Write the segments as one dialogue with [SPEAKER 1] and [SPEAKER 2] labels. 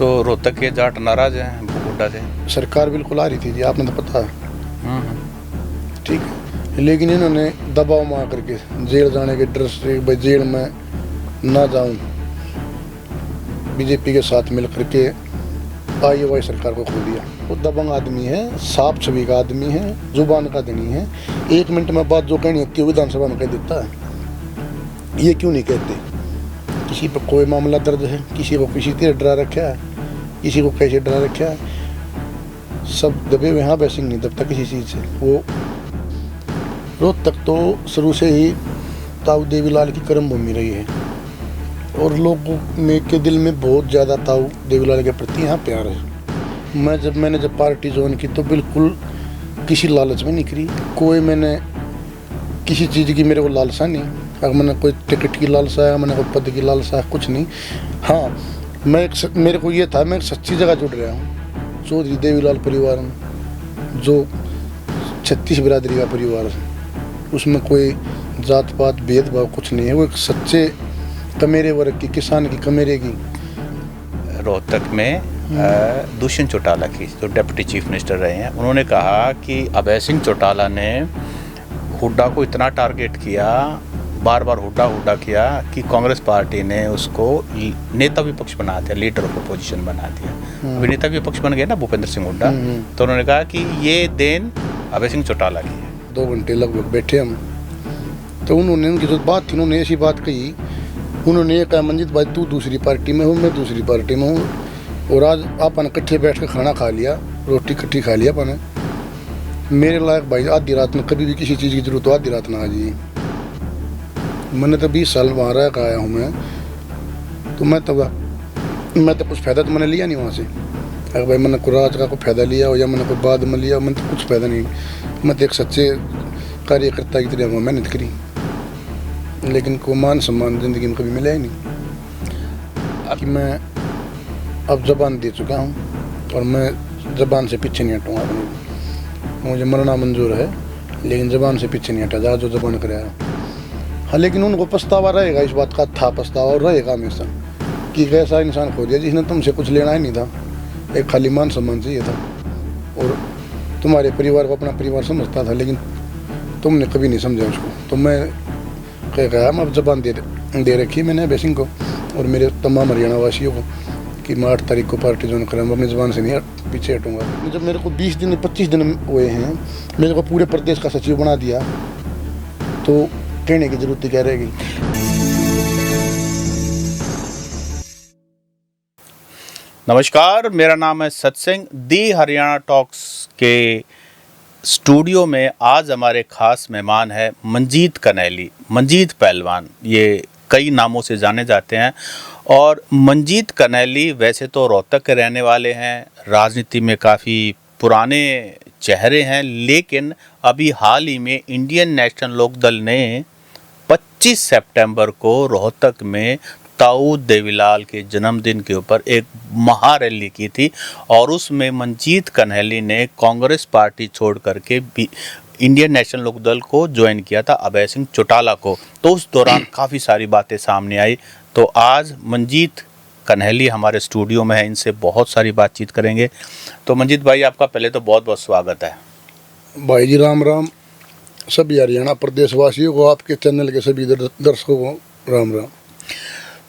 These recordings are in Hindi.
[SPEAKER 1] तो रोहतक के जाट नाराज हैं हुड्डा से।
[SPEAKER 2] सरकार बिल्कुल आ रही थी जी, आपने तो पता है। ठीक है, लेकिन इन्होंने दबाव में आकर के जेल जाने के डर से भाई जेल में ना जाऊं, बीजेपी के साथ मिल करके आईओवाई सरकार को खो दिया। वो दबंग आदमी है, साफ छवि का आदमी है, जुबान का धनी है। 1 मिनट में बात जो कहनी होती है विधानसभा में कह देता है। ये क्यों नहीं कहते? किसी पर कोई मामला दर्ज है, किसी को किसी तरह डरा रखा है, किसी को कैसे डरा रखा है, सब दबे हुए। हाँ वैसे नहीं दबता किसी चीज़ से। वो रोहतक तो शुरू से ही ताऊ देवीलाल की कर्म भूमि रही है और लोगों में के दिल में बहुत ज़्यादा ताऊ देवीलाल के प्रति यहाँ प्यार है। मैंने जब पार्टी ज्वाइन की तो बिल्कुल किसी लालच में नहीं करी। कोई मैंने किसी चीज़ की मेरे को लालसा नहीं। अगर मैंने कोई टिकट की लालसा है, मैंने कोई पद की लालसा है, कुछ नहीं। हाँ मेरे को ये था मैं एक सच्ची जगह जुड़ रहा हूँ, चौधरी देवीलाल परिवार में, जो 36 बिरादरी का परिवार है। उसमें कोई जात पात भेदभाव कुछ नहीं है। वो एक सच्चे कमेरे वर्ग की, किसान की, कमेरे की।
[SPEAKER 1] रोहतक में दुष्यंत चौटाला की जो डिप्टी चीफ मिनिस्टर रहे हैं, उन्होंने कहा कि अभय सिंह चौटाला ने हुड्डा को इतना टारगेट किया, बार बार हुड्डा किया कि कांग्रेस पार्टी ने उसको नेता विपक्ष बना दिया, लीडर ऑफ अपोजिशन बना दिया। अभी नेता विपक्ष बन गए ना भूपेंद्र सिंह हुड्डा। तो उन्होंने कहा कि ये देन अभय सिंह चौटाला की है।
[SPEAKER 2] 2 घंटे लगभग बैठे हम, तो उन्होंने उनकी जो बात थी, उन्होंने ऐसी बात कही। उन्होंने ये कहा मंजीत भाई तू दूसरी पार्टी में हूँ, मैं दूसरी पार्टी में हूँ, और आज अपन इकट्ठे बैठ कर खाना खा लिया, रोटी इकट्ठी खा लिया अपन। मेरे लायक भाई आधी रात में कभी भी किसी चीज़ की जरूरत हो आधी रात ना आ जाइए। मैंने तो 20 साल वहाँ रह कर आया हूँ मैं, तो मैं तो कुछ फ़ायदा तो मैंने लिया नहीं वहाँ से। अगर भाई मैंने कोई राज का कोई फ़ायदा लिया हो या मैंने कोई बाद में लिया, मैंने तो कुछ फ़ायदा नहीं। मैं तो एक सच्चे कार्यकर्ता की तरह मेहनत करी, लेकिन कोई मान सम्मान ज़िंदगी में कभी मिला ही नहीं। कि मैं अब ज़बान दे चुका हूँ और मैं ज़बान से पीछे नहीं हटूँगा। मुझे मरना मंजूर है, लेकिन ज़बान से पीछे नहीं हटा, जा जो ज़बान कराया। हाँ, लेकिन उनको पछतावा रहेगा, इस बात का था पछतावा और रहेगा हमेशा, कि एक ऐसा इंसान खो दिया जिसने तुमसे कुछ लेना ही नहीं था, एक खाली मान सम्मान चाहिए था, और तुम्हारे परिवार को अपना परिवार समझता था, लेकिन तुमने कभी नहीं समझा उसको। तो मैं कहा मैं अब ज़बान दे रखी मैंने अभय सिंह को और मेरे तमाम हरियाणा वासियों को कि मैं 8 तारीख को पार्टी ज्वाइन करूँगा, अपनी ज़बान से नहीं पीछे हटूँगा। जब मेरे को 20 दिन 25 दिन हुए हैं, मेरे को पूरे प्रदेश का सचिव बना दिया, तो कहने की जरूरत क्या रहेगी।
[SPEAKER 1] नमस्कार, मेरा नाम है सत्संग। दी हरियाणा टॉक्स के स्टूडियो में आज हमारे खास मेहमान है मंजीत कन्हैली, मंजीत पहलवान, ये कई नामों से जाने जाते हैं। और मंजीत कन्हैली वैसे तो रोहतक के रहने वाले हैं, राजनीति में काफ़ी पुराने चेहरे हैं, लेकिन अभी हाल ही में इंडियन नेशनल लोकदल ने 25 सितंबर को रोहतक में ताऊ देवीलाल के जन्मदिन के ऊपर एक महारैली की थी और उसमें मंजीत कन्हैली ने कांग्रेस पार्टी छोड़ करके भी इंडियन नेशनल लोकदल को ज्वाइन किया था, अभय सिंह चौटाला को। तो उस दौरान काफ़ी सारी बातें सामने आई। तो आज मंजीत कन्हैली हमारे स्टूडियो में है, इनसे बहुत सारी बातचीत करेंगे। तो मंजीत भाई, आपका पहले तो बहुत बहुत स्वागत है।
[SPEAKER 2] भाई जी राम राम, सभी हरियाणा प्रदेश वासियों को, आपके चैनल के सभी दर्शकों को राम राम।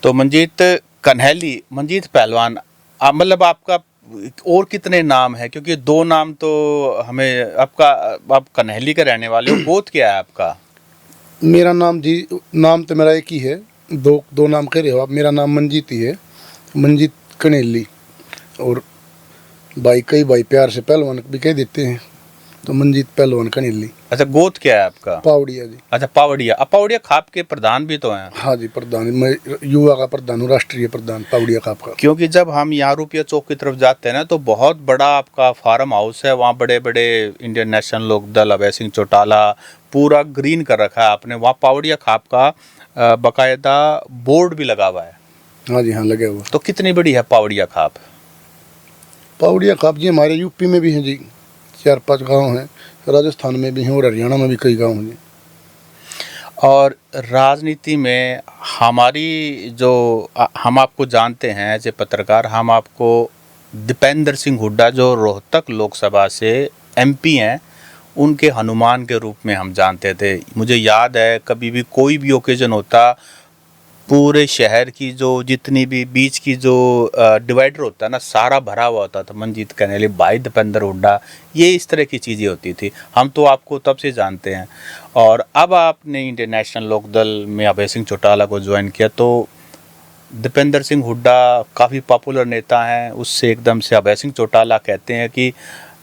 [SPEAKER 1] तो मंजीत कन्हैली, मंजीत पहलवान, मतलब आपका और कितने नाम है? क्योंकि 2 नाम तो हमें आप कन्हैली के रहने वाले हो, गोत्र क्या है आपका?
[SPEAKER 2] मेरा नाम जी, नाम तो मेरा एक ही है, दो नाम कह रहे हो आप। मेरा नाम मंजीत ही है, मंजीत कन्हैली, और कई भाई प्यार से पहलवान भी कह देते हैं, तो मंजीत पहलवान कन्हैली।
[SPEAKER 1] अच्छा, गोत्र क्या है आपका?
[SPEAKER 2] पावड़िया जी।
[SPEAKER 1] अच्छा, पावड़िया। अब पावड़िया खाप के प्रधान भी तो हैं?
[SPEAKER 2] हाँ जी, प्रधान, मैं युवा का प्रधान हूँ, राष्ट्रीय प्रधान पावड़िया खाप का।
[SPEAKER 1] क्योंकि जब हम यहाँ रुपया चौक की तरफ जाते हैं ना, तो बहुत बड़ा आपका फार्म हाउस है, वहाँ बड़े बड़े इंडियन नेशनल लोकदल, अभय सिंह चौटाला, पूरा ग्रीन कर रखा है आपने। वहाँ पावड़िया खाप का बाकायदा बोर्ड भी लगा हुआ है।
[SPEAKER 2] हाँ जी, हाँ लगे हुआ।
[SPEAKER 1] तो कितनी बड़ी है पावड़िया खाप?
[SPEAKER 2] पावड़िया खाप जी हमारे यूपी में भी हैं जी, 4-5 गांव हैं, राजस्थान में भी हैं और हरियाणा में भी कई गांव हैं जी।
[SPEAKER 1] और राजनीति में हमारी जो हम आपको जानते हैं एज ए पत्रकार, हम आपको दीपेंद्र सिंह हुड्डा जो रोहतक लोकसभा से एमपी हैं, उनके हनुमान के रूप में हम जानते थे। मुझे याद है कभी भी कोई भी ओकेजन होता, पूरे शहर की जो जितनी भी बीच की जो डिवाइडर होता है ना, सारा भरा हुआ होता था। मंजीत कनेली, भाई दीपेंद्र हुड्डा, ये इस तरह की चीज़ें होती थी। हम तो आपको तब से जानते हैं। और अब आपने इंडियन नेशनल लोकदल में अभय सिंह चौटाला को ज्वाइन किया, तो दीपेंद्र सिंह हुड्डा काफ़ी पॉपुलर नेता हैं, उससे एकदम से अभय सिंह चौटाला कहते हैं कि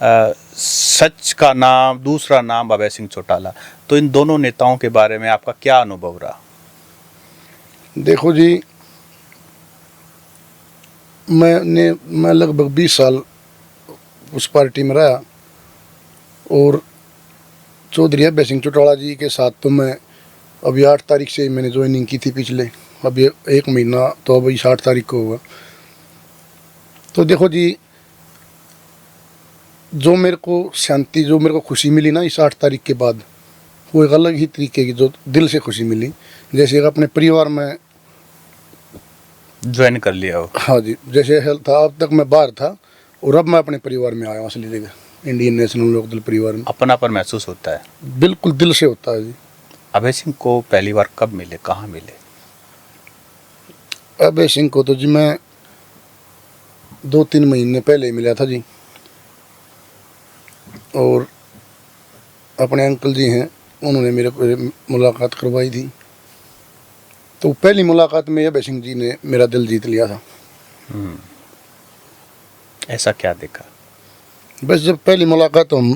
[SPEAKER 1] सच का नाम, दूसरा नाम अभय सिंह चौटाला। तो इन दोनों नेताओं के बारे में आपका क्या अनुभव रहा?
[SPEAKER 2] देखो जी, मैं लगभग 20 साल उस पार्टी में रहा, और चौधरी अभय सिंह चौटाला जी के साथ तो मैं अभी 8 तारीख से मैंने ज्वाइनिंग की थी पिछले, अभी 1 महीना तो अभी 8 तारीख को होगा। तो देखो जी, जो मेरे को शांति, जो मेरे को खुशी मिली ना इस 8 तारीख के बाद, वो एक अलग ही तरीके की जो दिल से खुशी मिली, जैसे एक अपने परिवार में
[SPEAKER 1] ज्वाइन कर लिया हो।
[SPEAKER 2] हाँ जी, जैसे था अब तक मैं बाहर था और अब मैं अपने परिवार में आया हूँ, असली जगह इंडियन नेशनल लोकदल परिवार में।
[SPEAKER 1] अपनापन महसूस होता है?
[SPEAKER 2] बिल्कुल दिल से होता है जी।
[SPEAKER 1] अभय सिंह को पहली बार कब मिले, कहाँ मिले?
[SPEAKER 2] अभय सिंह को तो जी मैं 2-3 महीने पहले ही मिला था जी, और अपने अंकल जी हैं, उन्होंने मेरे को मुलाकात करवाई थी। तो पहली मुलाकात में अभय सिंह जी ने मेरा दिल जीत लिया था।
[SPEAKER 1] ऐसा क्या देखा?
[SPEAKER 2] बस जब पहली मुलाकात हम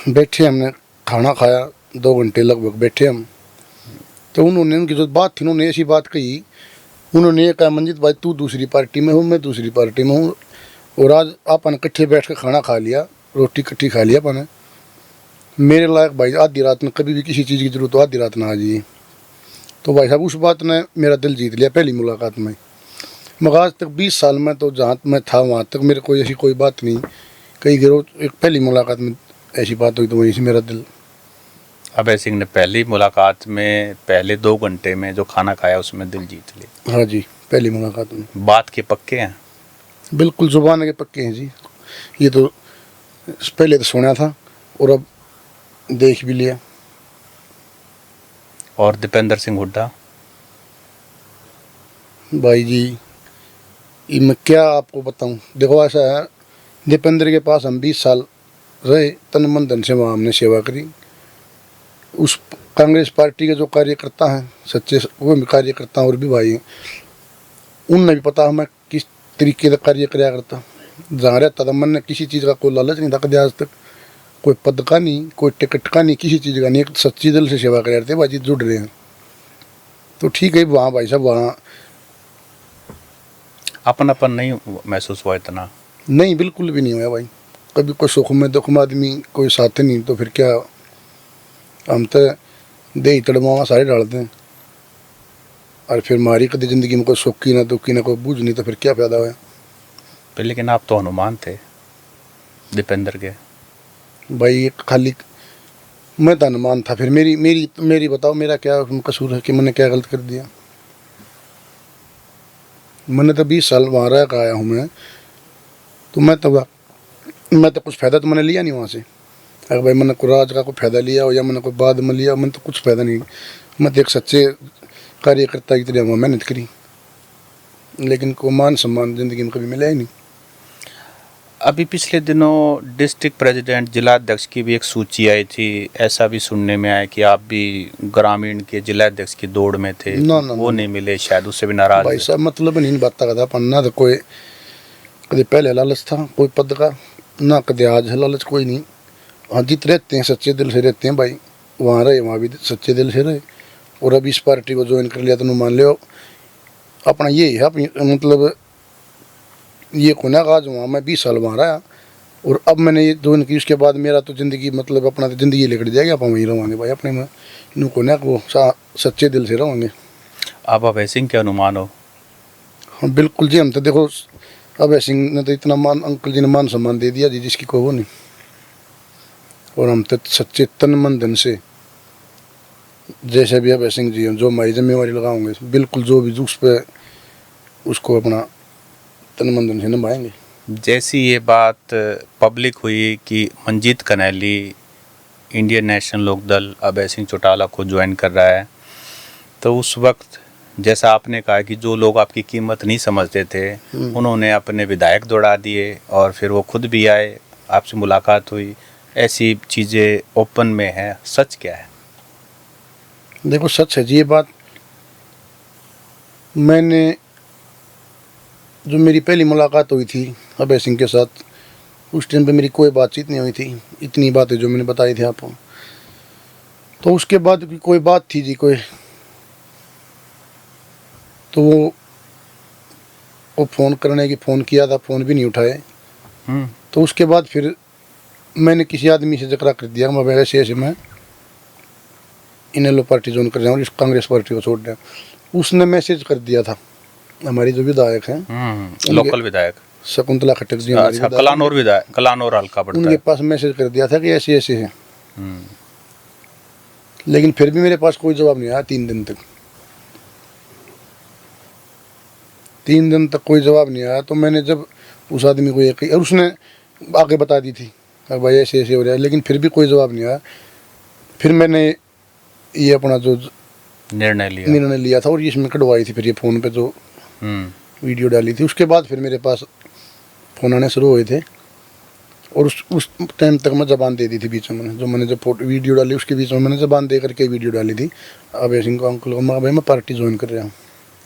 [SPEAKER 2] बैठे, हमने खाना खाया, 2 घंटे लगभग बैठे हम, तो उन्होंने, उनकी जो बात थी, उन्होंने ऐसी बात कही, उन्होंने ये कहा, मंजीत भाई तू दूसरी पार्टी में हूँ, मैं दूसरी पार्टी में हूँ, और आज अपन इकट्ठे बैठ कर खाना खा लिया, रोटी इकट्ठी खा लिया अपन, मेरे लायक भाई आधी रात में कभी भी किसी चीज़ की जरूरत हो आधी रात ना आ जाइए। तो भाई साहब उस बात ने मेरा दिल जीत लिया पहली मुलाकात में। मगर आज तक 20 साल में तो जहाँ मैं था वहाँ तक मेरे को ऐसी कोई बात नहीं, कई गिरो एक पहली मुलाकात में ऐसी बात हुई तो वहीं से मेरा दिल।
[SPEAKER 1] अभय सिंह ने पहली मुलाकात में पहले 2 घंटे में जो खाना खाया उसमें दिल जीत लिया?
[SPEAKER 2] हाँ जी, पहली मुलाकात में।
[SPEAKER 1] बात के पक्के हैं?
[SPEAKER 2] बिल्कुल जुबान के पक्के हैं जी। ये तो पहले तो सुना था और अब देख भी लिया।
[SPEAKER 1] और दीपेंद्र सिंह हुड्डा?
[SPEAKER 2] भाई जी, ये मैं क्या आपको बताऊं। देखो ऐसा है, दीपेंद्र के पास हम 20 साल रहे, तन मन धन से वहाँ हमने सेवा करी। उस कांग्रेस पार्टी के जो कार्यकर्ता हैं सच्चे, वो भी कार्यकर्ता और भी भाई हैं, उनने भी पता हमें किस तरीके का कार्य कराया करता। जहाँ रहता था मन ने किसी चीज़ का कोई लालच नहीं था कभी आज तक, कोई पद का नहीं, कोई टिकट का नहीं, किसी चीज़ का नहीं, एक सच्ची दिल से सेवा कर रहे थे। भाई जुड़ रहे हैं तो ठीक है। वहाँ भाई साहब वहाँ
[SPEAKER 1] अपनापन नहीं महसूस हुआ इतना?
[SPEAKER 2] नहीं, बिल्कुल भी नहीं हुआ भाई। कभी कोई सुख में दुख में आदमी कोई साथ नहीं तो फिर क्या, हम तो दे तड़मावा सारे डालते हैं, और फिर मारी कभी ज़िंदगी में कोई सुख की ना दुख की ना कोई बूझ नहीं तो फिर क्या फ़ायदा हुआ।
[SPEAKER 1] लेकिन आप तो हनुमान थे दीपेंद्र के।
[SPEAKER 2] भाई खाली मैं तो हनुमान था, फिर मेरी बताओ मेरा क्या कसूर है कि मैंने क्या गलत कर दिया। मैंने तो 20 साल वहाँ रह कर आया हूँ मैं, तो मैं तो कुछ फ़ायदा तो मैंने लिया नहीं वहाँ से। अगर भाई मैंने कोई राज का कोई फ़ायदा लिया हो या मैंने कोई बाद में लिया, मैंने तो कुछ फ़ायदा नहीं। मैं तो एक सच्चे कार्यकर्ता की तरह वहाँ मेहनत करी, लेकिन कोई मान सम्मान ज़िंदगी में कभी मिला ही नहीं।
[SPEAKER 1] अभी पिछले दिनों डिस्ट्रिक्ट प्रेसिडेंट, जिला अध्यक्ष की भी एक सूची आई थी, ऐसा भी सुनने में आया कि आप भी ग्रामीण के जिला अध्यक्ष की दौड़ में थे।
[SPEAKER 2] ना,
[SPEAKER 1] वो नहीं मिले, शायद उससे भी नाराज
[SPEAKER 2] भाई साहब मतलब नहीं बात का था पन्ना तो कोई कभी पहले लालच था कोई पद का, ना कभी आज है लालच कोई नहीं। हाँ जीत रहते हैं, सच्चे दिल से रहते हैं भाई, वहाँ रहे वहाँ भी सच्चे दिल से रहे, और अब इस पार्टी को ज्वाइन कर लिया तो मान लो अपना ये है अपनी, मतलब ये को ना आज वहाँ मैं 20 साल वहाँ रहा, और अब मैंने ये ज्वाइन की, उसके बाद मेरा तो ज़िंदगी मतलब अपना तो ज़िंदगी लेकर जाएगी, आप वहीं रहेंगे भाई अपने में, इन को ना वो सच्चे दिल से रहेंगे।
[SPEAKER 1] आप अभय सिंह के अनुमान हो?
[SPEAKER 2] हाँ बिल्कुल जी, हम तो देखो अभय सिंह ने तो इतना मान, अंकल जी ने मान सम्मान दे दिया जी जिसकी कोई वो नहीं, और हम तो सच्चे तन मन धन से जैसे भी अभय सिंह जी हैं, जो हमारी जिम्मेवारी लगाओगे, बिल्कुल जो भी उस पर उसको अपना तन मन धन से निभाएंगे।
[SPEAKER 1] जैसी ये बात पब्लिक हुई कि मंजीत कनैली इंडियन नेशनल लोकदल अभय सिंह चौटाला को ज्वाइन कर रहा है, तो उस वक्त जैसा आपने कहा कि जो लोग आपकी कीमत नहीं समझते थे उन्होंने अपने विधायक दौड़ा दिए और फिर वो खुद भी आए, आपसे मुलाकात हुई, ऐसी चीज़ें ओपन में है, सच क्या है?
[SPEAKER 2] देखो सच है जी ये बात। मैंने जो मेरी पहली मुलाकात हुई थी अभय सिंह के साथ, उस टाइम पे मेरी कोई बातचीत नहीं हुई थी, इतनी बातें जो मैंने बताई थी आपको। तो उसके बाद भी कोई बात थी जी कोई, तो वो फ़ोन करने की फ़ोन किया था, फ़ोन भी नहीं उठाए। तो उसके बाद फिर मैंने किसी आदमी से जिक्र कर दिया मैं ऐसे ऐसे मैं इनेलो पार्टी ज्वाइन कर रहा हूँ, इस कांग्रेस पार्टी को छोड़ रहा हूँ। उसने मैसेज कर दिया था, हमारी जो विधायक हैं
[SPEAKER 1] लोकल विधायक
[SPEAKER 2] शकुंतला खट्टर जी,
[SPEAKER 1] अच्छा, कलानौर विधायक, कलानौर हल्का पड़ता
[SPEAKER 2] उनके
[SPEAKER 1] है।
[SPEAKER 2] पास मैसेज कर दिया था कि ऐसे ऐसे है। लेकिन फिर भी मेरे पास कोई जवाब नहीं आया 3 दिन तक। 3 दिन तक कोई जवाब नहीं आया। तो मैंने जब उस आदमी को ये और उसने आगे बता दी थी भाई ऐसे ऐसे हो रहा है, लेकिन फिर भी कोई जवाब नहीं आया। फिर मैंने ये अपना जो निर्णय लिया था और ये इसमें कटवाई थी, फिर ये फ़ोन पे जो वीडियो डाली थी, उसके बाद फिर मेरे पास फ़ोन आने शुरू हुए थे। और उस टाइम तक मैं ज़बान दे दी थी बीच में, मैंने जो मैंने जब फोटो वीडियो डाली उसके बीच में मैंने ज़बान दे करके वीडियो डाली थी अभय सिंह को, अंकल को, भाई मैं पार्टी ज्वाइन कर रहा हूँ।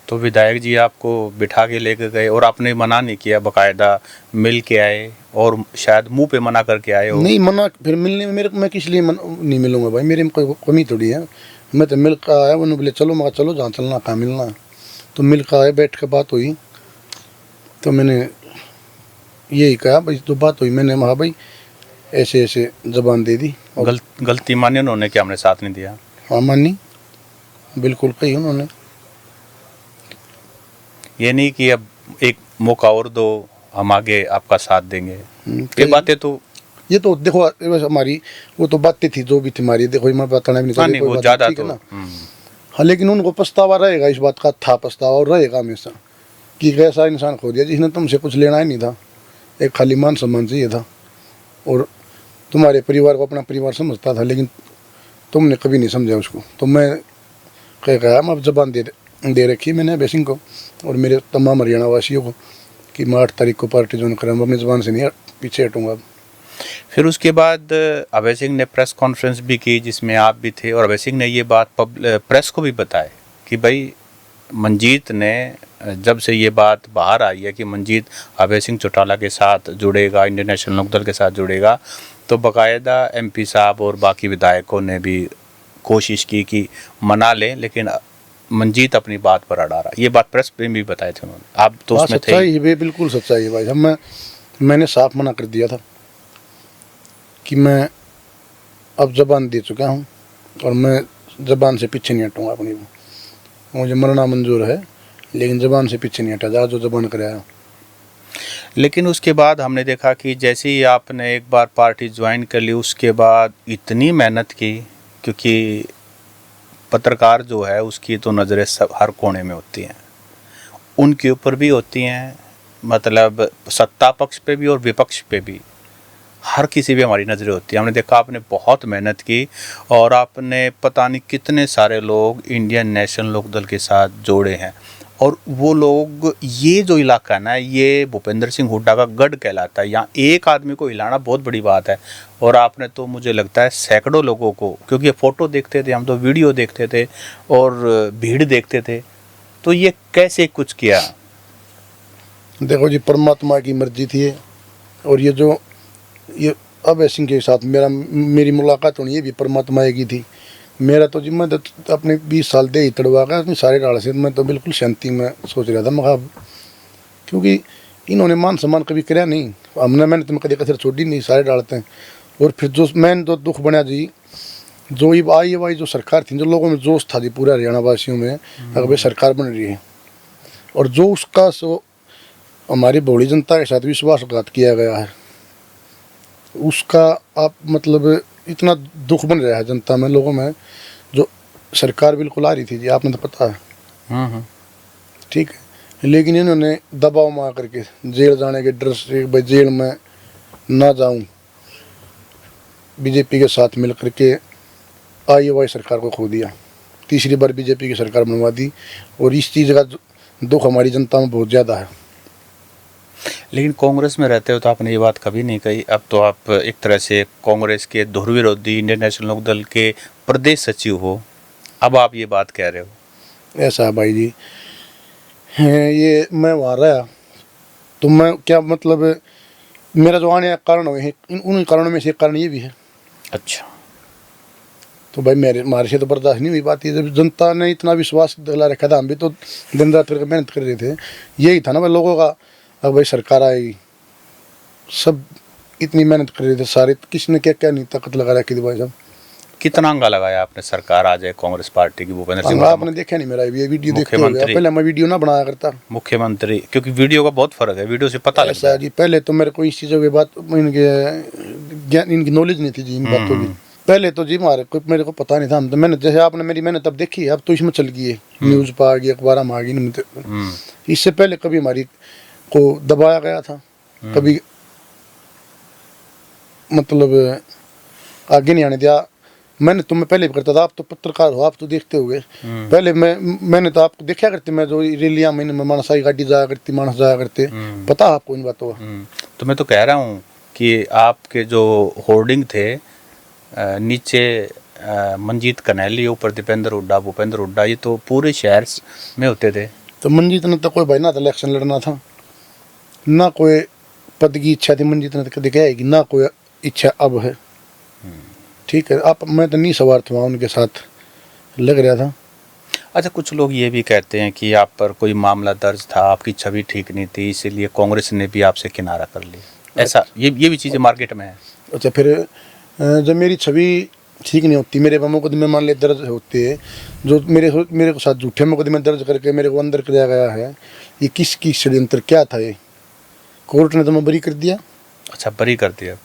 [SPEAKER 1] तो विधायक जी आपको बिठा के लेकर गए और आपने मना नहीं किया, बाकायदा मिल के आए और शायद मुंह पे मना करके आए हो?
[SPEAKER 2] नहीं मना, फिर मिलने में मैं किस लिए नहीं मिलूंगा भाई, मेरे में कोई कमी थोड़ी है। मैं तो मिल कर आया, उन्होंने बोले चलो, मगर चलो जहाँ चलना कहाँ मिलना। तो मिल कर आए, बैठ के बात हुई, तो मैंने यही कहा भाई जो बात हुई, मैंने कहा भाई ऐसे ऐसे ज़बान दे दी। और
[SPEAKER 1] गलती मानी उन्होंने कि हमने साथ नहीं दिया?
[SPEAKER 2] हाँ मानी, बिल्कुल कही उन्होंने।
[SPEAKER 1] ये नहीं कि अब एक मौका और दो, हम आगे आपका साथ देंगे, ये बातें तो
[SPEAKER 2] ये तो देखो हमारी वो तो बातें थी जो भी थी हमारी, देखो मैं बताना भी नहीं चाहती
[SPEAKER 1] वो ज़्यादा तो
[SPEAKER 2] हाँ, लेकिन उनको पछतावा रहेगा, इस बात का था पछतावा और रहेगा हमेशा कि ऐसा इंसान खो दिया जिसने तुमसे कुछ लेना ही नहीं था, एक खाली मान सम्मान चाहिए था और तुम्हारे परिवार को अपना परिवार समझता था, लेकिन तुमने कभी नहीं समझा उसको। तो मैं कहा अब जबान दे रखी मैंने अभय सिंह को और मेरे तमाम हरियाणा वासियों को कि मैं 8 तारीख को पार्टी ज्वाइन करूँगा, अपनी ज़बान से नहीं पीछे हटूँगा।
[SPEAKER 1] फिर उसके बाद अभय सिंह ने प्रेस कॉन्फ्रेंस भी की जिसमें आप भी थे और अभय सिंह ने ये बात प्रेस को भी बताई कि भाई मंजीत ने, जब से ये बात बाहर आई है कि मंजीत अभय सिंह चौटाला के साथ जुड़ेगा, इंडियन नेशनल लोकदल के साथ जुड़ेगा, तो बाकायदा एमपी साहब और बाकी विधायकों ने भी कोशिश की कि मना लें, लेकिन मंजीत अपनी बात पर अड़ा रहा। ये बात प्रेस पे भी बताए थे उन्होंने, आप तो उसमें थे।
[SPEAKER 2] सच्चाई है, बिल्कुल सच्चाई है भाई साहब। मैंने साफ मना कर दिया था कि मैं अब ज़बान दे चुका हूँ और मैं ज़बान से पीछे नहीं हटूँगा अपनी। मुझे मरना मंजूर है लेकिन ज़बान से पीछे नहीं हटा, जा जो ज़बान कराया।
[SPEAKER 1] लेकिन उसके बाद हमने देखा कि जैसे ही आपने एक बार पार्टी ज्वाइन कर ली, उसके बाद इतनी मेहनत की, क्योंकि पत्रकार जो है उसकी तो नज़रें सब हर कोने में होती हैं, उनके ऊपर भी होती हैं, मतलब सत्ता पक्ष पे भी और विपक्ष पे भी, हर किसी पे हमारी नज़रें होती हैं। हमने देखा आपने बहुत मेहनत की और आपने पता नहीं कितने सारे लोग इंडियन नेशनल लोकदल के साथ जोड़े हैं। और वो लोग, ये जो इलाका है ना, ये भूपेंद्र सिंह हुड्डा का गढ़ कहलाता है, यहाँ एक आदमी को हिलाना बहुत बड़ी बात है। और आपने तो मुझे लगता है सैकड़ों लोगों को, क्योंकि ये फ़ोटो देखते थे हम तो, वीडियो देखते थे और भीड़ देखते थे, तो ये कैसे कुछ किया?
[SPEAKER 2] देखो जी, परमात्मा की मर्जी थी और ये अभय सिंह के साथ मेरी मुलाकात होनी ये भी परमात्मा की थी। मेरा तो जिम्मा तो अपने 20 साल दे ही तड़वा गया अपनी सारे डाल से, मैं तो बिल्कुल शांति में सोच रहा था मगा, क्योंकि इन्होंने मान सम्मान कभी कराया नहीं, हमने मैंने तो कभी कसर छोड़ी नहीं, सारे डालते हैं। और फिर जो मैंने तो दुख बना जी, जो ये आई जो सरकार थी, जो लोगों में जोश था जी पूरे हरियाणा वासियों में, अगर भाई सरकार बन रही है और जो उसका हमारी बड़ी जनता के साथ विश्वासघात किया गया है, उसका आप मतलब इतना दुख बन रहा है जनता में, लोगों में, जो सरकार बिल्कुल आ रही थी जी, आपने तो पता है,
[SPEAKER 1] हम्म।
[SPEAKER 2] ठीक है। लेकिन इन्होंने दबाव में आकर के जेल जाने के डर से, भाई जेल में ना जाऊं, बीजेपी के साथ मिल करके आईओवाई सरकार को खो दिया, तीसरी बार बीजेपी की सरकार बनवा दी। और इस चीज़ का दुख हमारी जनता में बहुत ज़्यादा है।
[SPEAKER 1] लेकिन कांग्रेस में रहते हो तो आपने ये बात कभी नहीं कही। अब तो आप एक तरह से कांग्रेस के धुर विरोधी इंडियन नेशनल लोकदल के प्रदेश सचिव हो, अब आप ये बात कह रहे हो।
[SPEAKER 2] ऐसा है भाई जी, ये मैं वहाँ रहा तो मैं क्या मतलब, मेरा जो आने का कारण है, उन कारणों में से एक कारण ये भी है।
[SPEAKER 1] अच्छा।
[SPEAKER 2] तो भाई हमारे से तो बर्दाश्त नहीं हुई बात। ये जब जनता ने इतना विश्वास दिला रखा था, हम भी तो दिन रात करके मेहनत कर रहे थे, यही था ना भाई लोगों का। अब भाई सरकार आई, सब इतनी मेहनत कर रहे थे सारे, तो किसी ने क्या क्या नहीं ताकत लगा रखी थी भाई साहब।
[SPEAKER 1] कितना अंगा लगाया आपने सरकार आ जाए कांग्रेस पार्टी की? भूपेंद्र सिंह
[SPEAKER 2] आपने देखा नहीं मेरा ये वीडियो, देखते हो
[SPEAKER 1] मुख्यमंत्री,
[SPEAKER 2] पहले मैं वीडियो ना बनाया करता
[SPEAKER 1] मुख्यमंत्री, क्योंकि वीडियो का बहुत फर्क है, वीडियो से पता लगता
[SPEAKER 2] ऐसा
[SPEAKER 1] है।
[SPEAKER 2] जी, पहले तो मेरे को इस चीज़ों की बात, इनके ज्ञान, इनकी नॉलेज नहीं थी जी इन बातों की। पहले तो जी हमारे को, मेरे को पता नहीं था। हम तो मैंने, जैसे आपने मेरी मेहनत अब देखी, अब तो इसमें चल गई है, न्यूज़ पर आ गई, अखबार में आ गई। इससे पहले कभी हमारी को दबाया गया था, कभी मतलब आगे नहीं आने दिया। मैंने तुम्हें पहले भी करता था, आप तो पत्रकार हो, आप तो देखते होगे। पहले मैंने तो आपको देखा करते, मैं जो रैलियां में मानस आई गाड़ी जाया करती, मानस जाया करते, पता आपको इन बातों का।
[SPEAKER 1] तो मैं तो कह रहा हूँ कि आपके जो होर्डिंग थे नीचे मंजीत कनैली, ऊपर दीपेंद्र हुड्डा, भूपेंद्र हुड्डा, ये तो पूरे शहर में होते थे।
[SPEAKER 2] तो मंजीत ने तो कोई भाई ना तो इलेक्शन लड़ना था, ना कोई पद की इच्छा थी मंजीत ने तो दिखाएगी, ना कोई इच्छा अब है। ठीक है, आप, मैं तो नहीं स्वार्थ हुआ उनके साथ लग रहा था।
[SPEAKER 1] अच्छा, कुछ लोग ये भी कहते हैं कि आप पर कोई मामला दर्ज था, आपकी छवि ठीक नहीं थी, इसीलिए कांग्रेस ने भी आपसे किनारा कर लिया, ऐसा ये भी चीज़ें मार्केट में है।
[SPEAKER 2] अच्छा, फिर जब मेरी छवि ठीक नहीं होती, मेरे मुकदमे मान ले दर्ज होते हैं, जो मेरे को साथ झूठे मुकदमे दर्ज करके मेरे को अंदर किया गया है, ये किसकी षड्यंत्र क्या था? ये कोर्ट ने तो मैं बरी कर दिया।
[SPEAKER 1] अच्छा, बरी कर दिया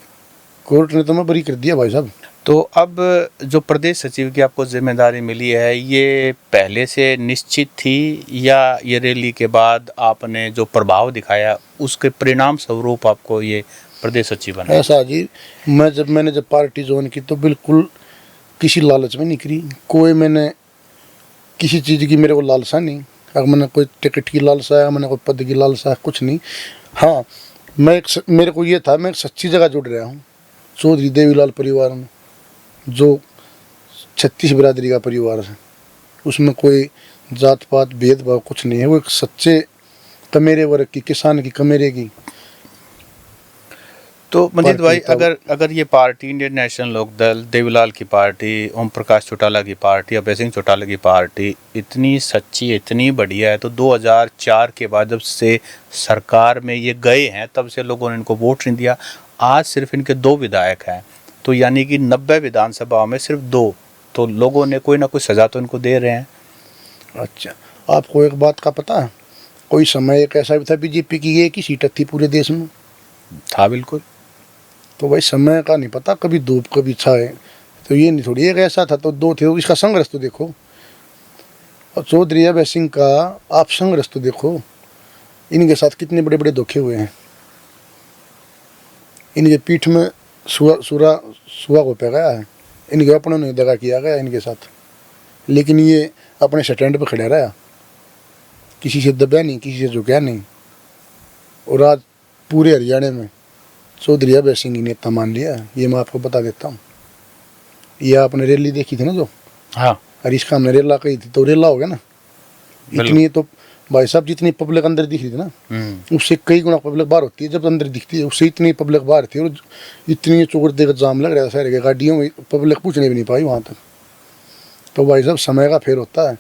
[SPEAKER 2] कोर्ट ने तो मैं बरी कर दिया भाई साहब।
[SPEAKER 1] तो अब जो प्रदेश सचिव की आपको जिम्मेदारी मिली है, ये पहले से निश्चित थी या ये रैली के बाद आपने जो प्रभाव दिखाया उसके परिणाम स्वरूप आपको ये प्रदेश सचिव बना?
[SPEAKER 2] ऐसा जी, मैंने जब पार्टी ज्वाइन की तो बिल्कुल किसी लालच में नहीं करी, कोई मैंने किसी चीज़ की मेरे को लालसा नहीं। अगर मैंने कोई टिकट की लालसा है, मैंने कोई पद की लालसा है, कुछ नहीं। हाँ, मेरे को ये था, मैं एक सच्ची जगह जुड़ रहा हूँ, चौधरी देवीलाल परिवार में, जो 36 बिरादरी का परिवार है, उसमें कोई जात पात भेदभाव कुछ नहीं है। वो एक सच्चे कमेरे वर्ग की, किसान की कमेरे की।
[SPEAKER 1] तो मंजीत भाई, अगर ये party Indian National Lokdal, Devilal की पार्टी, ओम प्रकाश चौटाला की पार्टी, अभय सिंह चौटाला की पार्टी इतनी सच्ची, इतनी बढ़िया है, तो 2004 के बाद जब से सरकार में ये गए हैं तब से लोगों ने इनको वोट नहीं दिया। आज सिर्फ इनके 2 विधायक हैं, तो यानी कि 90 विधानसभाओं में सिर्फ 2, तो लोगों ने कोई ना कोई सजा तो इनको दे रहे हैं।
[SPEAKER 2] अच्छा, आपको एक बात का पता है, कोई समय एक ऐसा भी था बीजेपी की एक ही सीट थी पूरे देश में?
[SPEAKER 1] था बिल्कुल।
[SPEAKER 2] तो भाई समय का नहीं पता, कभी धूप कभी छाए, तो ये नहीं थोड़ी एक ऐसा था तो 2 थे। इसका संघर्ष तो देखो, और चौधरी अभय सिंह का आप संघर्ष तो देखो, इनके साथ कितने बड़े बड़े धोखे हुए हैं। इनके पीठ में सुआ को पे गया है, इनके अपनों ने दगा किया गया इनके साथ, लेकिन ये अपने स्टैंड पर खड़ा रहा, किसी से दबा नहीं, किसी से झुका नहीं। और आज पूरे हरियाणा में चौधरी अभय सिंह ही नेता मान लिया है। ये मैं आपको बता देता हूँ। ये आपने रैली देखी थी ना जो,
[SPEAKER 1] हाँ,
[SPEAKER 2] हरीश खान ने रेला कही थी, तो रेला हो गया ना। इतनी तो भाई साहब, जितनी पब्लिक अंदर दिख रही थी ना, उससे कई गुना पब्लिक बाहर होती है जब अंदर दिखती है, उससे इतनी पब्लिक बाहर थी। और इतनी चोर देकर जाम लग रहा था शहर के, गाड़ियों में पब्लिक पूछने भी नहीं पाई वहाँ तक। तो भाई साहब, समय का फेर होता है।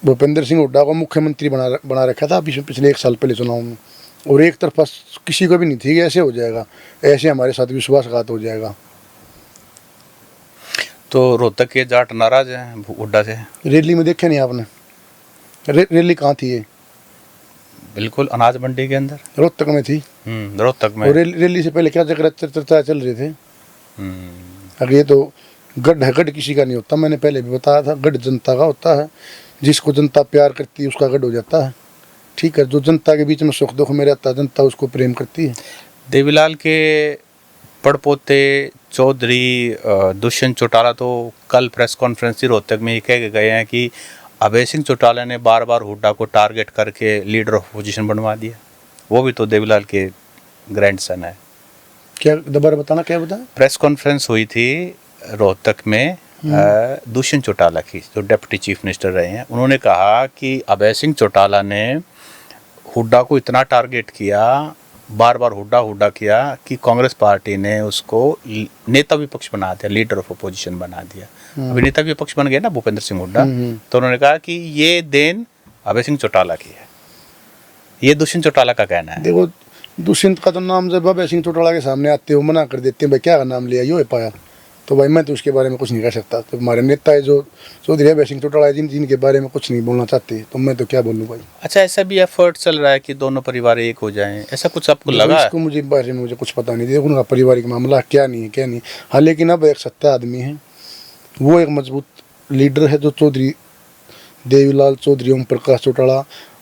[SPEAKER 2] भूपेंद्र सिंह हुड्डा को मुख्यमंत्री बना रखा था पिछले 1 साल पहले चुनाव में, और एक तरफा किसी को भी नहीं थी कि ऐसे हो जाएगा, ऐसे हमारे साथ विश्वासघात हो जाएगा।
[SPEAKER 1] तो रोहतक के जाट नाराज हैं हुड्डा से?
[SPEAKER 2] रैली में देखे नहीं आपने? रैली कहाँ थी ये?
[SPEAKER 1] बिल्कुल, अनाज मंडी के अंदर,
[SPEAKER 2] रोहतक में थी।
[SPEAKER 1] रोहतक में।
[SPEAKER 2] और रैली से पहले क्या चर्चा चल रहे थे? अगर ये तो गढ़ है, गढ़ किसी का नहीं होता, मैंने पहले भी बताया था, गढ़ जनता का होता है। जिसको जनता प्यार करती है उसका गढ़ हो जाता है। ठीक है, जो जनता के बीच में सुख दुख में रहता है, जनता उसको प्रेम करती है।
[SPEAKER 1] देवीलाल के पड़पोते चौधरी दुष्यंत चौटाला तो कल प्रेस कॉन्फ्रेंस रोहतक में ये कह के गए हैं कि अभय सिंह चौटाला ने बार बार हुड्डा को टारगेट करके लीडर ऑफ अपोजिशन बनवा दिया। वो भी तो देवीलाल के ग्रैंडसन है।
[SPEAKER 2] क्या दोबारा बताना, क्या बताया?
[SPEAKER 1] प्रेस कॉन्फ्रेंस हुई थी रोहतक में दुष्यंत चौटाला की, जो डिप्टी चीफ मिनिस्टर रहे हैं। उन्होंने कहा कि अभय सिंह चौटाला ने हुड्डा को इतना टारगेट किया, बार बार हुड्डा किया कि कांग्रेस पार्टी ने उसको नेता विपक्ष बना दिया, लीडर ऑफ अपोजिशन बना दिया। अभी नेता विपक्ष बन गया ना भूपेंद्र सिंह हुड्डा। तो उन्होंने कहा कि ये देन अभय सिंह चौटाला की है। ये दुष्यंत चौटाला का कहना है।
[SPEAKER 2] देखो, दुष्यंत का तो नाम जब अभय सिंह चौटाला के सामने आते हो मना कर देते हैं, भाई क्या नाम लिया, यो है पाया, तो भाई मैं तो उसके बारे में कुछ नहीं कह सकता। तो हमारे नेता है जो चौधरी अभय सिंह चौटाला जिनके बारे में कुछ नहीं बोलना चाहते, तो मैं तो क्या बोलूँ भाई।
[SPEAKER 1] अच्छा, ऐसा भी एफर्ट चल रहा है कि दोनों परिवार एक हो जाएं, ऐसा कुछ आपको लगा है?
[SPEAKER 2] इसको मुझे बारे में मुझे कुछ पता नहीं, देखो उनका पारिवारिक मामला क्या नहीं है, क्या नहीं। हाँ, लेकिन अब एक सत्ता आदमी है, वो एक मजबूत लीडर है, जो चौधरी देवीलाल चौधरी, ओम प्रकाश चौटाला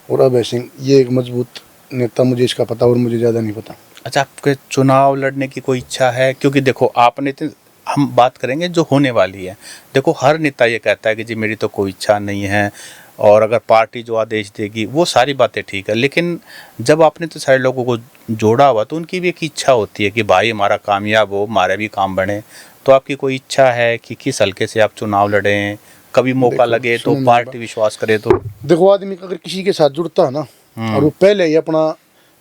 [SPEAKER 2] और अभय सिंह, ये एक मजबूत नेता, मुझे इसका पता और मुझे ज़्यादा नहीं पता।
[SPEAKER 1] अच्छा, आपके चुनाव लड़ने की कोई इच्छा है? क्योंकि देखो, आपने तो, हम बात करेंगे जो होने वाली है। देखो, हर नेता ये कहता है कि जी मेरी तो कोई इच्छा नहीं है, और अगर पार्टी जो आदेश देगी, वो सारी बातें ठीक है। लेकिन जब आपने तो सारे लोगों को जोड़ा हुआ, तो उनकी भी एक इच्छा होती है कि भाई हमारा कामयाब हो, हमारे भी काम बने। तो आपकी कोई इच्छा है कि किस हल्के से आप चुनाव लड़ें? कभी मौका लगे तो पार्टी विश्वास करे तो?
[SPEAKER 2] देखो, आदमी अगर किसी के साथ जुड़ता है ना, और वो पहले ही अपना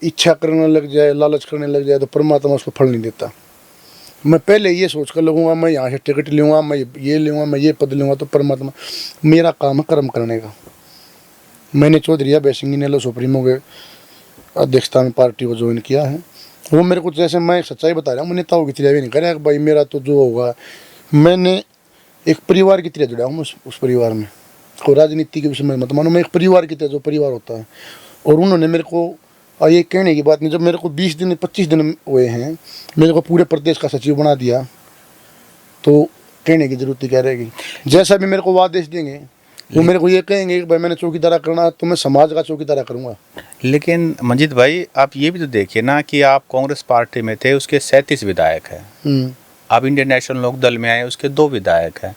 [SPEAKER 2] इच्छा करने लग जाए, लालच करने लग जाए, तो परमात्मा उसको फल नहीं देता। मैं पहले ये सोच कर लगूंगा, मैं यहाँ से टिकट लूँगा, मैं ये लूँगा, मैं ये पद लूँगा, तो परमात्मा, मेरा काम है कर्म करने का। मैंने चौधरी अभय सिंह नेलो सुप्रीमो के अध्यक्षता में पार्टी को ज्वाइन किया है। वो मेरे को, जैसे मैं सच्चाई बता रहा हूँ, मैं नेताओं की तरह भी नहीं करें भाई मेरा तो जो होगा। मैंने एक परिवार की तरह जुड़ा हूँ उस परिवार में। और राजनीति के विषय में मत मानो, मैं एक परिवार की तरह, जो परिवार होता है। और उन्होंने मेरे को, और ये कहने की बात नहीं, जब मेरे को 20 दिन 25 दिन हुए हैं, मेरे को पूरे प्रदेश का सचिव बना दिया, तो कहने की जरूरत क्या रहेगी। जैसा भी मेरे को वो आदेश देंगे, वो मेरे को ये कहेंगे कि भाई मैंने चौकीदारा करना, तो मैं समाज का चौकीदारा करूँगा।
[SPEAKER 1] लेकिन मंजीत भाई, आप ये भी तो देखिए ना कि आप कांग्रेस पार्टी में थे, उसके 37 विधायक हैं। आप इंडियन नेशनल लोक दल में आए, उसके 2 विधायक हैं।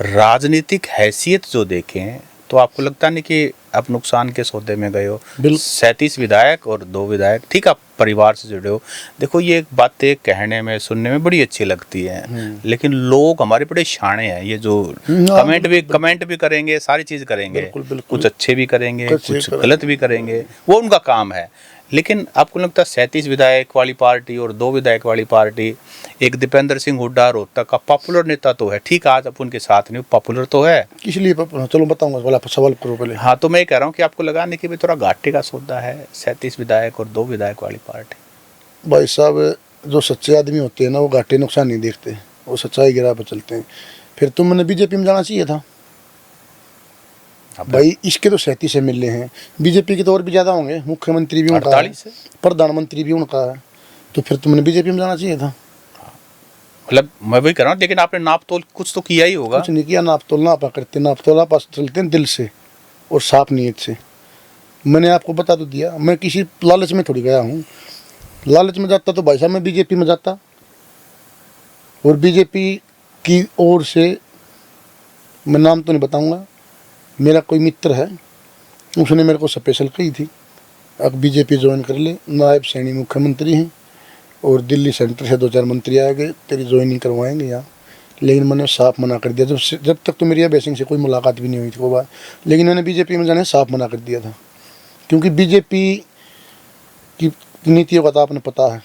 [SPEAKER 1] राजनीतिक हैसियत जो देखें तो आपको लगता नहीं कि आप नुकसान के सौदे में गए हो? 37 विधायक और 2 विधायक, ठीक, आप परिवार से जुड़े हो। देखो, ये एक बातें कहने में, सुनने में बड़ी अच्छी लगती है, लेकिन लोग हमारे बड़े शाणे हैं। ये जो कमेंट भी करेंगे, सारी चीज़ करेंगे, कुछ अच्छे भी करेंगे, कुछ गलत भी करेंगे, वो उनका काम है। लेकिन आपको लगता है 37 विधायक वाली पार्टी और 2 विधायक वाली पार्टी, एक दीपेंद्र सिंह हुड्डा रोहतक का पॉपुलर नेता तो है, ठीक, आज आप उनके साथ नहीं, पॉपुलर तो है,
[SPEAKER 2] इसलिए चलो बताऊंगा, वाला सवाल करो पहले।
[SPEAKER 1] हाँ, तो मैं ये कह रहा हूँ कि आपको लगा नहीं कि भाई थोड़ा घाटे का सौदा है 37 विधायक और 2 विधायक वाली पार्टी?
[SPEAKER 2] भाई साहब, जो सच्चे आदमी होते हैं ना, वो घाटे नुकसान नहीं देखते, वो सच्चाई की राह पर चलते हैं। फिर तुमने बीजेपी में जाना चाहिए था भाई। इसके तो 37 से मिल रहे हैं, बीजेपी के तो और भी ज़्यादा होंगे, मुख्यमंत्री भी उनका है, प्रधानमंत्री भी उनका है, तो फिर तुमने बीजेपी में जाना चाहिए था।
[SPEAKER 1] मतलब मैं वही कर रहा हूँ, लेकिन आपने नाप तोल कुछ तो किया ही होगा।
[SPEAKER 2] कुछ नहीं किया, नाप तोल ना आपा करते, नाप तोल आप चलते हैं दिल से और साफ नीयत से। मैंने आपको बता तो दिया, मैं किसी लालच में थोड़ी गया हूँ। लालच में जाता तो भाई साहब मैं बीजेपी में जाता, और बीजेपी की ओर से, मैं नाम तो नहीं बताऊँगा, मेरा कोई मित्र है, उसने मेरे को स्पेशल कही थी अब बीजेपी ज्वाइन कर ले, नायब सैनी मुख्यमंत्री हैं और दिल्ली सेंटर से 2-4 मंत्री आएंगे, तेरी ज्वाइनिंग करवाएंगे यहाँ। लेकिन मैंने साफ मना कर दिया, जब तक तो मेरी अभय सिंह से कोई मुलाकात भी नहीं हुई थी वो बात। लेकिन मैंने बीजेपी में जाने साफ मना कर दिया था, क्योंकि बीजेपी की नीतियों का तो आपने पता है।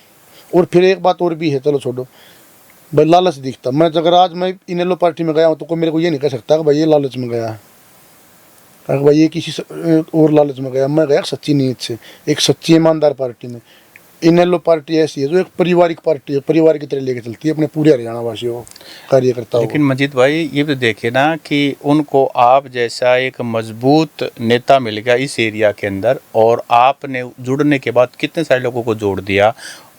[SPEAKER 2] और फिर एक बात और भी है, चलो छोड़ो भाई, लालच दिखता। मैं अगर आज मैं इनेलो पार्टी में गया हूँ तो कोई मेरे को ये नहीं कह सकता कि भाई ये लालच में गया है, अगर भाई ये किसी और लालच में गया। मैं गया सच्ची नीयत से, एक सच्ची ईमानदार पार्टी में। इनेलो पार्टी ऐसी है जो एक पारिवारिक पार्टी है, परिवार की तरह लेके चलती है अपने पूरे हरियाणा वासियों को, कार्यकर्ताओं।
[SPEAKER 1] लेकिन मंजीत भाई, ये भी देखिए ना कि उनको आप जैसा एक मजबूत नेता मिल गया इस एरिया के अंदर, और आपने जुड़ने के बाद कितने सारे लोगों को जोड़ दिया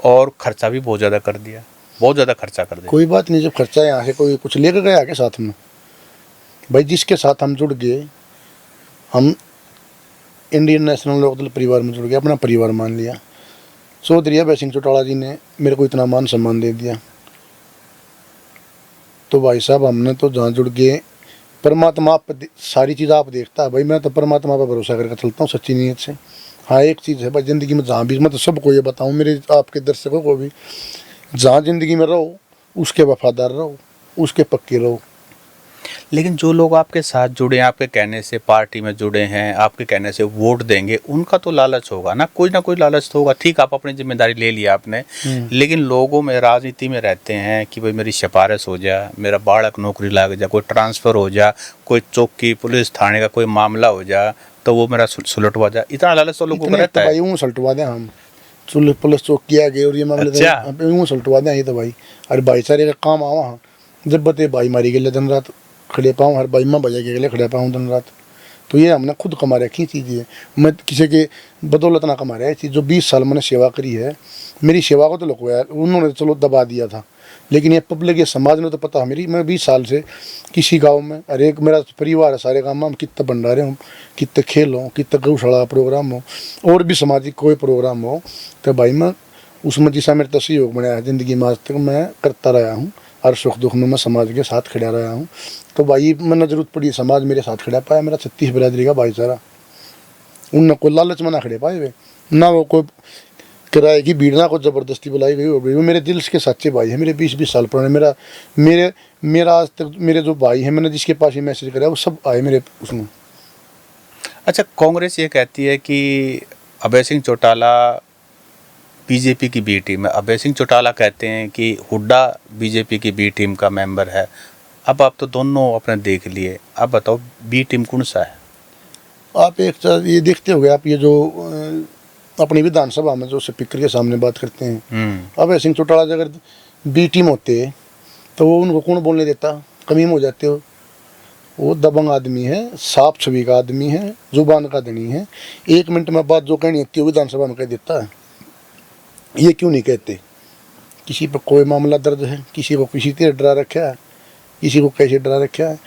[SPEAKER 1] और खर्चा भी बहुत ज़्यादा कर दिया। बहुत ज़्यादा खर्चा कर दे।
[SPEAKER 2] कोई बात नहीं, जब खर्चा यहाँ से कोई कुछ लेकर गया के साथ में भाई, जिसके साथ हम जुड़ गए, हम इंडियन नेशनल लोकदल परिवार में जुड़ गए, अपना परिवार मान लिया। चौधरी अभय सिंह चौटाला जी ने मेरे को इतना मान सम्मान दे दिया, तो भाई साहब हमने तो जहाँ जुड़ गए, परमात्मा आप सारी चीज़ आप देखता है भाई। मैं तो परमात्मा पर भरोसा करके चलता हूँ सच्ची नीयत से। हाँ एक चीज़ है भाई, ज़िंदगी में जहाँ भी, मैं तो सबको ये बताऊँ, मेरे आपके दर्शकों को भी, जहाँ ज़िंदगी में रहो उसके वफादार रहो, उसके पक्के रहो।
[SPEAKER 1] लेकिन जो लोग आपके साथ जुड़े हैं, आपके कहने से पार्टी में जुड़े हैं, आपके कहने से वोट देंगे, उनका तो लालच होगा ना कोई लालच तो होगा। ठीक, आप अपनी जिम्मेदारी ले लिया आपने, लेकिन लोगों में, राजनीति में रहते हैं कि भाई मेरी सिफारिश हो जा, मेरा बालक नौकरी लग जा, कोई ट्रांसफ़र हो जा, कोई चौकी पुलिस थाने का कोई मामला हो जा, तो वो मेरा सुलटवा जा। इतना लालच तो लोगों को रहता है।
[SPEAKER 2] भाई यूँ सलटवा दें हम, पुलिस चौकी आ गए और ये मामले यूँ सलटवा दें। ये तो भाई अरे भाईचारे का काम आवा। हाँ जब बते भाई मारी गए दिन रात खड़े पाऊँ, हर भाई माँ बजा के खड़े पाऊँ दिन रात, तो ये हमने खुद कमा रखी चीज़ है। मैं किसी के बदौलत ना कमा रहा है चीज़। जो 20 साल मैंने सेवा करी है, मेरी सेवा को तो लोग यार उन्होंने चलो दबा दिया था, लेकिन ये पब्लिक, ये समाज में तो पता है मेरी। मैं 20 साल से किसी गांव में, अरे एक मेरा परिवार है सारे गाँव में, हम कितने भंडारे हों, कितने खेल हों, कितने गौशाला प्रोग्राम हो और भी सामाजिक कोई प्रोग्राम हो, तो भाई मैं उसमें जिसा मेरा सहयोग बनाया है ज़िंदगी में आज तक मैं करता रहा हूँ। हर सुख दुख में मैं समाज के साथ खड़ा रहा हूँ। तो भाई मैंने जरूरत पड़ी समाज मेरे साथ खड़ा पाया। मेरा 36 बिरादरी का भाईचारा, उनने कोई लालच में ना खड़े पाए वे, ना वो कोई किराए की भीड़, ना कोई ज़बरदस्ती बुलाई गई हो गई। वो मेरे दिल के सच्चे भाई है, मेरे 20-20 साल पुराने। मेरा आज तक मेरे जो भाई हैं, मैंने जिसके पास ही मैसेज कराया वो सब आए मेरे उसमें।
[SPEAKER 1] अच्छा, कांग्रेस ये कहती है कि अभय सिंह चौटाला बीजेपी की बी टीम है। अभय सिंह चौटाला कहते हैं कि हुड्डा बीजेपी की बी टीम का मेंबर है। अब आप तो दोनों अपने देख लिए, अब बताओ बी टीम कौन सा है?
[SPEAKER 2] आप एक ये देखते हो गए, आप ये जो अपनी विधानसभा में जो स्पीकर के सामने बात करते हैं, अभय सिंह चौटाला अगर बी टीम होते तो वो उनको कौन बोलने देता? कमीम हो जाते हो। वो दबंग आदमी है, साफ छवि का आदमी है, जुबान का धनी है। 1 मिनट में बात जो कहनी होती है विधानसभा में कह देता है। ये क्यों नहीं कहते? किसी पर कोई मामला दर्ज है, किसी को किसी तरह डरा रखा है, किसी को कैसे डरा रखा है,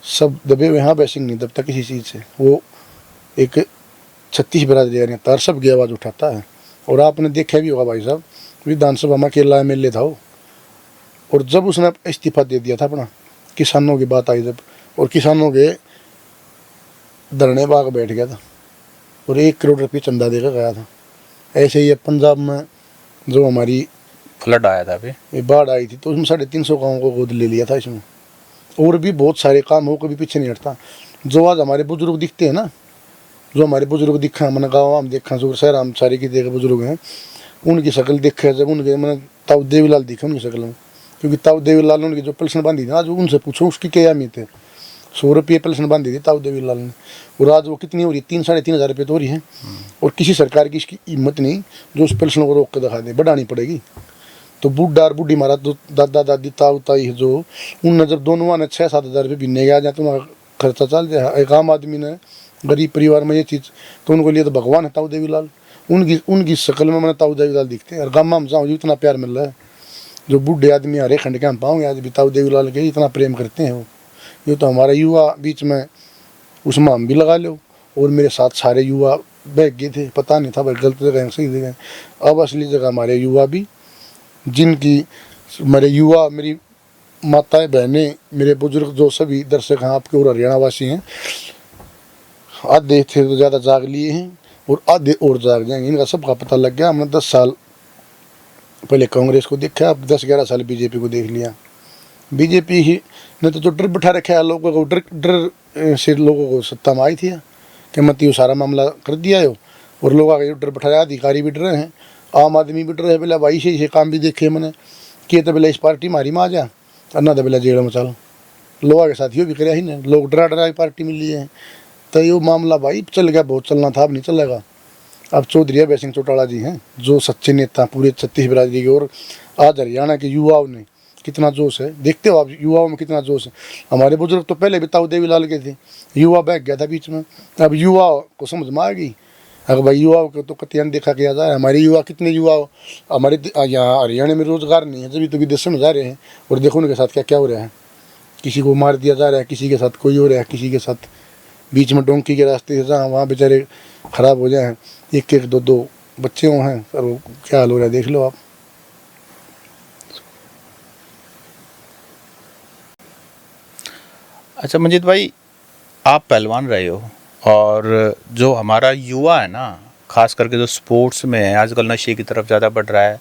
[SPEAKER 2] सब दबे हुए। हाँ अभय सिंह नहीं दबता किसी चीज़ से। वो एक 36 बिरादरी नेता सब की आवाज़ उठाता है। और आपने देखा भी होगा भाई साहब, विधानसभा में अकेला MLA था वो, और जब उसने इस्तीफा दे दिया था अपना, किसानों की बात आई जब, और किसानों के धरने बाग बैठ गया था और 1 करोड़ रुपये चंदा देकर गया था। ऐसे ही पंजाब में जो हमारी
[SPEAKER 1] फ्लड आया था, अभी
[SPEAKER 2] ये बाढ़ आई थी, तो उसमें 350 गाँव को गोद ले लिया था इसमें। और भी बहुत सारे काम हो, कभी पीछे नहीं हटता। जो आज हमारे बुजुर्ग दिखते हैं ना, जो हमारे बुजुर्ग दिखा, मैंने गाँव हम देखा, जो शहर हम सारे की देखे बुजुर्ग हैं, उनकी शक्ल देखे जब उनके मैंने ताऊ देवीलाल दिखे उनकी शक्ल में। क्योंकि ताऊ देवीलाल ने उनकी जो पेंशन बांधी थी, आज उनसे पूछो उसकी क्या अहमियत है। 100 रुपये पेंशन बांधी थी ताऊ देवीलाल ने, और आज वो कितनी हो रही? 3-3.5 हज़ार रुपये तो हो रही है। और किसी सरकार की इसकी हिम्मत नहीं जो उस पेंशन को रोक कर दिखा दे, बढ़ानी पड़ेगी। तो बूढ़ा और बूढ़ी महाराज जो दादा दादी ताऊ ताई है, जो उन जब दोनों ने 6-7 हज़ार रुपये बिनने गया जाए तो खर्चा चल जाए। एक आम आदमी ने गरीब परिवार में ये चीज़, तो उनको लिए तो भगवान है ताऊ देवीलाल। उनकी शक्ल में मैंने ताऊ देवीलाल दिखते हैं। और गाँव में हम जाऊँ इतना प्यार मिल रहा है, जो बूढ़े आदमी हरे खंड के हम पाओगे आज भी ताऊ देवीलाल के इतना प्रेम करते हैं वो। ये तो हमारा युवा बीच में, उसमें हम भी लगा लो। और मेरे साथ सारे युवा बैठ गए थे, पता नहीं था भाई गलत जगह सही जगह। अब असली जगह हमारे युवा भी, जिनकी मेरे युवा, मेरी माताएं बहनें, मेरे बुजुर्ग जो सभी दर्शक हैं आपके और हरियाणा वासी हैं, आधे थे तो ज़्यादा जाग लिए हैं और आधे और जाग जाएंगे। इनका सबका पता लग गया। हमने 10 साल पहले कांग्रेस को देखा, अब 10-11 साल बीजेपी को देख लिया। बीजेपी ही ने तो जो डर बिठा रखा है लोगों को, डर से लोगों को सत्ता में आई थी कि मत यो सारा मामला कर दिया हो। और लोग आगे डर बिठाया, अधिकारी भी डर रहे हैं, आम आदमी भी डर रहे हैं। बोला भाई से काम भी देखे मैंने कि तो बोला इस पार्टी मारी में आ जा, और ना तो बोला जेल में चल। लोग के साथ यो भी कराया ही ना, लोग डरा पार्टी में लिए हैं। तो ये मामला भाई चल गया, बहुत चलना था, अब नहीं चलेगा। अब चौधरी अभय सिंह चौटाला जी हैं जो सच्चे नेता पूरे 36 बिरादरी के। और आज हरियाणा के युवाओं ने कितना जोश है, देखते हो आप युवाओं में कितना जोश है। हमारे बुजुर्ग तो पहले भी ताऊ देवीलाल के थे, युवा बैठ गया था बीच में। अब युवा को समझ में आ गई, अगर भाई युवाओं को तो कतियान देखा किया जा रहा है। हमारे युवा कितने युवा हमारे यहाँ हरियाणा में रोजगार नहीं है, तभी तो विदेशों में जा रहे हैं। और देखो उनके साथ क्या क्या हो रहा है, किसी को मार दिया जा रहा है, किसी के साथ कोई हो रहा है, किसी के साथ बीच में डोंकी के रास्ते से जहाँ वहाँ बेचारे खराब हो जाए, एक एक दो दो बच्चे हुए हैं, और वो क्या हाल हो रहा है देख लो आप।
[SPEAKER 1] अच्छा मंजीत भाई, आप पहलवान रहे हो, और जो हमारा युवा है ना, खास करके जो स्पोर्ट्स में है, आजकल नशे की तरफ ज़्यादा बढ़ रहा है,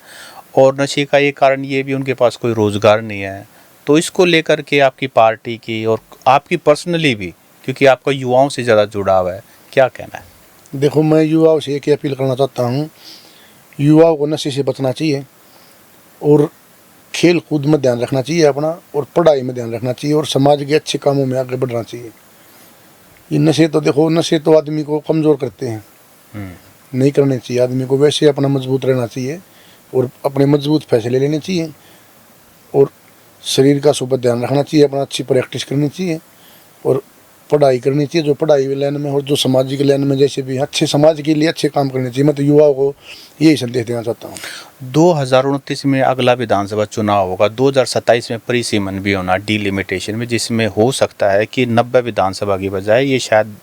[SPEAKER 1] और नशे का एक कारण ये भी उनके पास कोई रोज़गार नहीं है। तो इसको लेकर के आपकी पार्टी की और आपकी पर्सनली भी, क्योंकि आपका युवाओं से ज़्यादा जुड़ाव है, क्या कहना है?
[SPEAKER 2] देखो मैं युवाओं से एक ही अपील करना चाहता हूँ, युवाओं को नशे से बचना चाहिए, और खेल कूद में ध्यान रखना चाहिए अपना, और पढ़ाई में ध्यान रखना चाहिए, और समाज के अच्छे कामों में आगे बढ़ना चाहिए। ये नशे तो देखो, नशे तो आदमी को कमज़ोर करते हैं, नहीं करने चाहिए आदमी को। वैसे अपना मजबूत रहना चाहिए, और अपने मजबूत फैसले लेने चाहिए, और शरीर का सुबह ध्यान रखना चाहिए, अपना अच्छी प्रैक्टिस करनी चाहिए, और पढ़ाई करनी चाहिए जो पढ़ाई लाइन में, और जो सामाजिक लाइन में जैसे भी अच्छे समाज के लिए अच्छे काम करने चाहिए। मैं तो युवाओं को यही संदेश देना चाहता हूँ।
[SPEAKER 1] 2029 में अगला विधानसभा चुनाव होगा, 2027 में परिसीमन भी होना, डिलिमिटेशन में, जिसमें हो सकता है कि 90 विधानसभा की बजाय ये शायद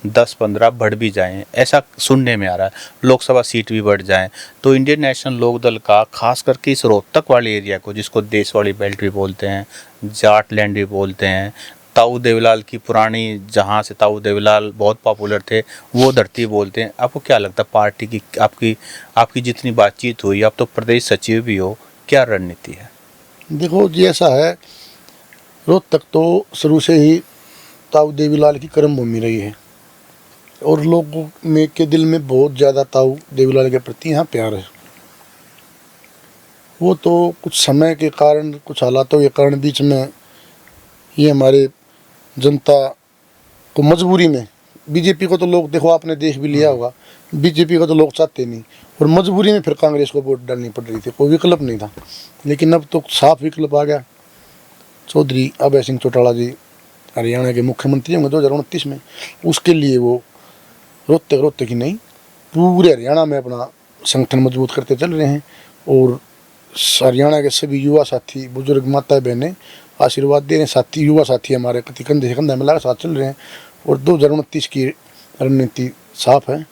[SPEAKER 1] 10-15 बढ़ भी जाएं, ऐसा सुनने में आ रहा है। लोकसभा सीट भी बढ़ जाएं, तो इंडियन नेशनल लोकदल का खास करके इस रोहतक वाले एरिया को, जिसको देश वाली बेल्ट भी बोलते हैं, जाट लैंड भी बोलते हैं, ताऊ देवीलाल की पुरानी, जहाँ से ताऊ देवीलाल बहुत पॉपुलर थे, वो धरती बोलते हैं। आपको क्या लगता है पार्टी की, आपकी जितनी बातचीत हुई, आप तो प्रदेश सचिव भी हो, क्या रणनीति है?
[SPEAKER 2] देखो जी ऐसा है, रोहतक तो शुरू से ही ताऊ देवीलाल की कर्म भूमि रही है, और लोगों में के दिल में बहुत ज़्यादा ताऊ देवीलाल के प्रति यहाँ प्यार है। वो तो कुछ समय के कारण, कुछ हालातों के कारण बीच में ये हमारे जनता को मजबूरी में, बीजेपी को तो लोग देखो आपने देख भी लिया होगा, बीजेपी को तो लोग चाहते नहीं, और मजबूरी में फिर कांग्रेस को वोट डालनी पड़ रही थी, कोई विकल्प नहीं था। लेकिन अब तो साफ विकल्प आ गया। चौधरी अभय सिंह चौटाला जी हरियाणा के मुख्यमंत्री होंगे 2029 में, उसके लिए वो रोहतक ही नहीं पूरे हरियाणा में अपना संगठन मजबूत करते चल रहे हैं, और हरियाणा के सभी युवा साथी, बुजुर्ग माता बहनें आशीर्वाद दे रहे हैं। साथी युवा साथी हमारे कंधे से कंधा मिला साथ चल रहे हैं, और 2029 की रणनीति साफ है।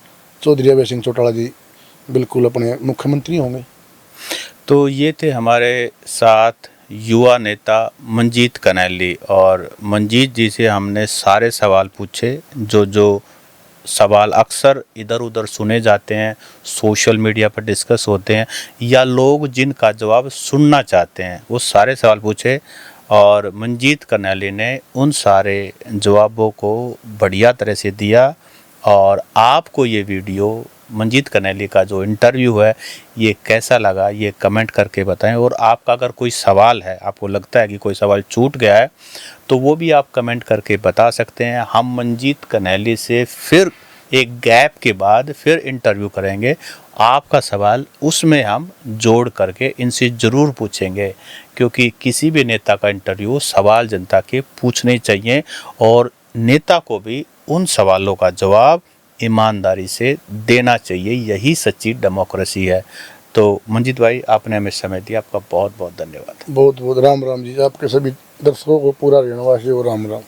[SPEAKER 2] चौधरी अभय सिंह चौटाला जी बिल्कुल अपने मुख्यमंत्री होंगे।
[SPEAKER 1] तो ये थे हमारे साथ युवा नेता मंजीत कनैली, और मंजीत जी से हमने सारे सवाल पूछे, जो सवाल अक्सर इधर उधर सुने जाते हैं, सोशल मीडिया पर डिस्कस होते हैं, या लोग जिनका जवाब सुनना चाहते हैं, वो सारे सवाल पूछे, और मंजीत कनैली ने उन सारे जवाबों को बढ़िया तरह से दिया। और आपको ये वीडियो, मंजीत कनैली का जो इंटरव्यू है, ये कैसा लगा, ये कमेंट करके बताएं। और आपका अगर कोई सवाल है, आपको लगता है कि कोई सवाल छूट गया है, तो वो भी आप कमेंट करके बता सकते हैं। हम मंजीत कनैली से फिर एक गैप के बाद फिर इंटरव्यू करेंगे, आपका सवाल उसमें हम जोड़ करके इनसे ज़रूर पूछेंगे, क्योंकि किसी भी नेता का इंटरव्यू सवाल जनता के पूछने चाहिए, और नेता को भी उन सवालों का जवाब ईमानदारी से देना चाहिए। यही सच्ची डेमोक्रेसी है। तो मंजीत भाई, आपने हमें समय दिया, आपका बहुत बहुत धन्यवाद।
[SPEAKER 2] बहुत बहुत राम राम जी, आपके सभी दर्शकों को पूरा हरियाणा वासी और राम राम।